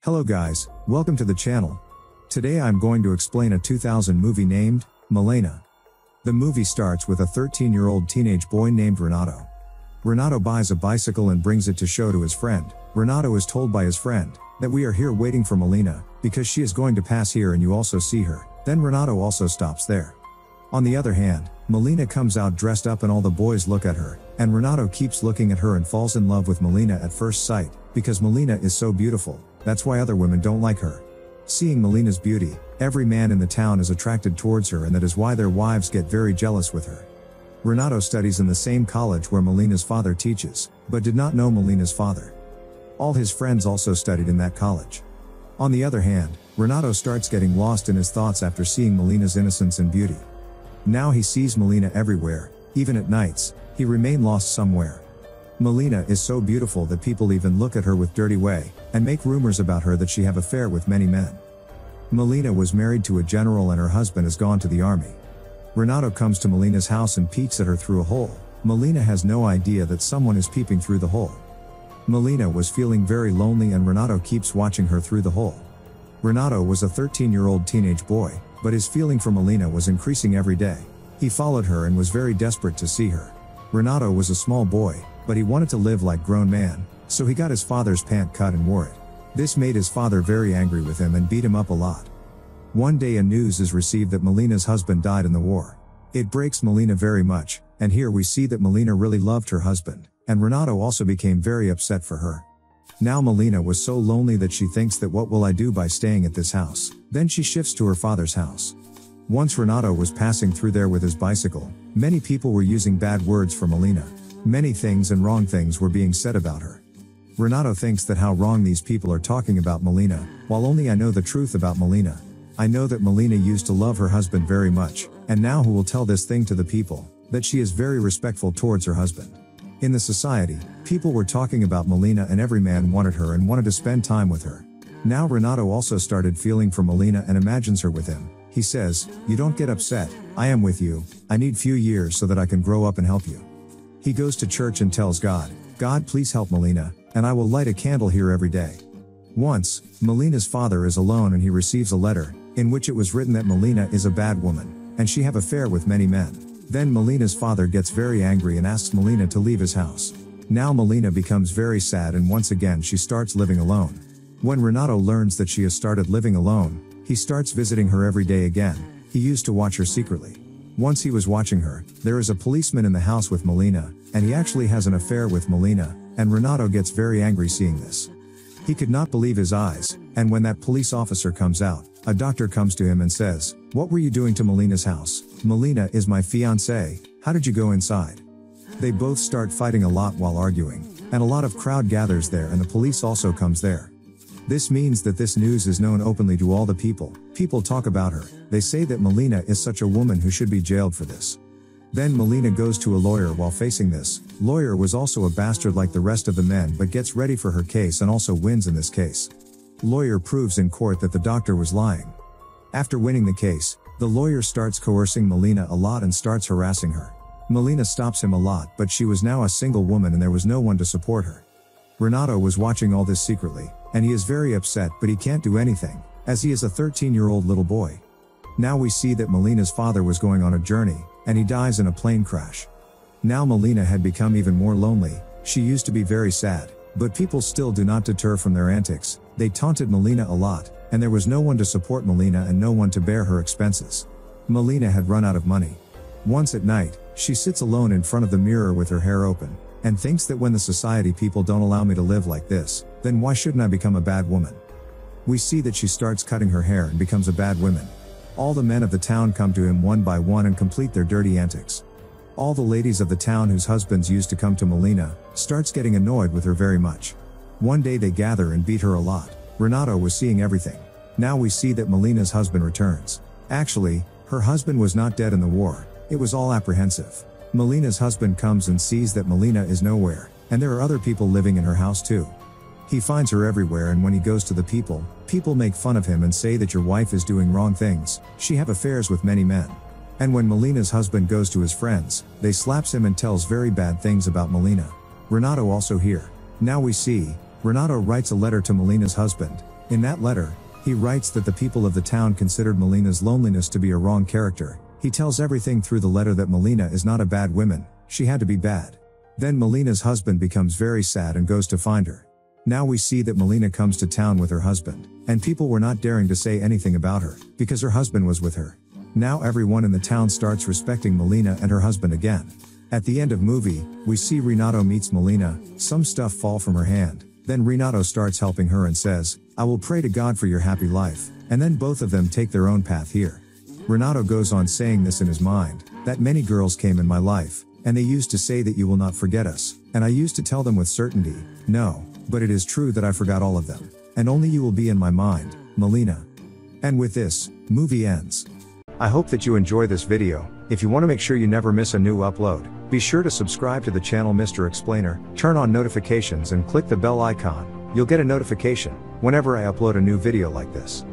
Hello guys, welcome to the channel. Today I'm going to explain a 2000 movie named Malèna. The movie starts with a 13-year-old teenage boy named Renato. Renato buys a bicycle and brings it to show to his friend. Renato is told by his friend that we are here waiting for Malèna because she is going to pass here and you also see her. Then Renato also stops there. On the other hand, Malèna comes out dressed up and all the boys look at her, and Renato keeps looking at her and falls in love with Malèna at first sight, because Malèna is so beautiful. That's why other women don't like her. Seeing Malèna's beauty, every man in the town is attracted towards her, and that is why their wives get very jealous with her. Renato studies in the same college where Malèna's father teaches, but did not know Malèna's father. All his friends also studied in that college. On the other hand, Renato starts getting lost in his thoughts after seeing Malèna's innocence and beauty. Now he sees Malèna everywhere, even at nights, he remain lost somewhere. Malèna is so beautiful that people even look at her with dirty way, and make rumors about her that she have affair with many men. Malèna was married to a general and her husband has gone to the army. Renato comes to Malèna's house and peeks at her through a hole. Malèna has no idea that someone is peeping through the hole. Malèna was feeling very lonely and Renato keeps watching her through the hole. Renato was a 13-year-old teenage boy, but his feeling for Malèna was increasing every day. He followed her and was very desperate to see her. Renato was a small boy, but he wanted to live like grown man, so he got his father's pant cut and wore it. This made his father very angry with him and beat him up a lot. One day a news is received that Malèna's husband died in the war. It breaks Malèna very much, and here we see that Malèna really loved her husband, and Renato also became very upset for her. Now Malèna was so lonely that she thinks that what will I do by staying at this house? Then she shifts to her father's house. Once Renato was passing through there with his bicycle, many people were using bad words for Malèna. Many things and wrong things were being said about her. Renato thinks that how wrong these people are talking about Malèna, while only I know the truth about Malèna. I know that Malèna used to love her husband very much, and now who will tell this thing to the people, that she is very respectful towards her husband. In the society, people were talking about Malèna and every man wanted her and wanted to spend time with her. Now Renato also started feeling for Malèna and imagines her with him. He says, "You don't get upset, I am with you, I need few years so that I can grow up and help you." He goes to church and tells God, "God please help Malèna, and I will light a candle here every day." Once, Malèna's father is alone and he receives a letter, in which it was written that Malèna is a bad woman, and she have affair with many men. Then Malèna's father gets very angry and asks Malèna to leave his house. Now Malèna becomes very sad and once again she starts living alone. When Renato learns that she has started living alone, he starts visiting her every day again. He used to watch her secretly. Once he was watching her, there is a policeman in the house with Malèna, and he actually has an affair with Malèna, and Renato gets very angry seeing this. He could not believe his eyes, and when that police officer comes out, a doctor comes to him and says, "What were you doing to Malèna's house? Malèna is my fiancée, how did you go inside?" They both start fighting a lot while arguing, and a lot of crowd gathers there and the police also comes there. This means that this news is known openly to all the people. People talk about her. They say that Malèna is such a woman who should be jailed for this. Then Malèna goes to a lawyer while facing this. Lawyer was also a bastard like the rest of the men but gets ready for her case and also wins in this case. Lawyer proves in court that the doctor was lying. After winning the case, the lawyer starts coercing Malèna a lot and starts harassing her. Malèna stops him a lot but she was now a single woman and there was no one to support her. Renato was watching all this secretly, and he is very upset but he can't do anything, as he is a 13-year-old little boy. Now we see that Malèna's father was going on a journey, and he dies in a plane crash. Now Malèna had become even more lonely. She used to be very sad, but people still do not deter from their antics. They taunted Malèna a lot, and there was no one to support Malèna and no one to bear her expenses. Malèna had run out of money. Once at night, she sits alone in front of the mirror with her hair open, and thinks that when the society people don't allow me to live like this, then why shouldn't I become a bad woman? We see that she starts cutting her hair and becomes a bad woman. All the men of the town come to him one by one and complete their dirty antics. All the ladies of the town whose husbands used to come to Malèna, starts getting annoyed with her very much. One day they gather and beat her a lot. Renato was seeing everything. Now we see that Malèna's husband returns. Actually, her husband was not dead in the war, it was all apprehensive. Malèna's husband comes and sees that Malèna is nowhere, and there are other people living in her house too. He finds her everywhere and when he goes to the people, people make fun of him and say that your wife is doing wrong things, she have affairs with many men. And when Malèna's husband goes to his friends, they slaps him and tells very bad things about Malèna. Renato also here. Now we see, Renato writes a letter to Malèna's husband, In that letter, he writes that the people of the town considered Malèna's loneliness to be a wrong character. He tells everything through the letter that Malèna is not a bad woman, she had to be bad. Then Malèna's husband becomes very sad and goes to find her. Now we see that Malèna comes to town with her husband, and people were not daring to say anything about her, because her husband was with her. Now everyone in the town starts respecting Malèna and her husband again. At the end of movie, we see Renato meets Malèna, some stuff fall from her hand, then Renato starts helping her and says, "I will pray to God for your happy life," and then both of them take their own path here. Renato goes on saying this in his mind, that many girls came in my life, and they used to say that you will not forget us, and I used to tell them with certainty, no, but it is true that I forgot all of them, and only you will be in my mind, Malèna. And with this, movie ends. I hope that you enjoy this video. If you want to make sure you never miss a new upload, be sure to subscribe to the channel Mr. Explainer, turn on notifications and click the bell icon. You'll get a notification whenever I upload a new video like this.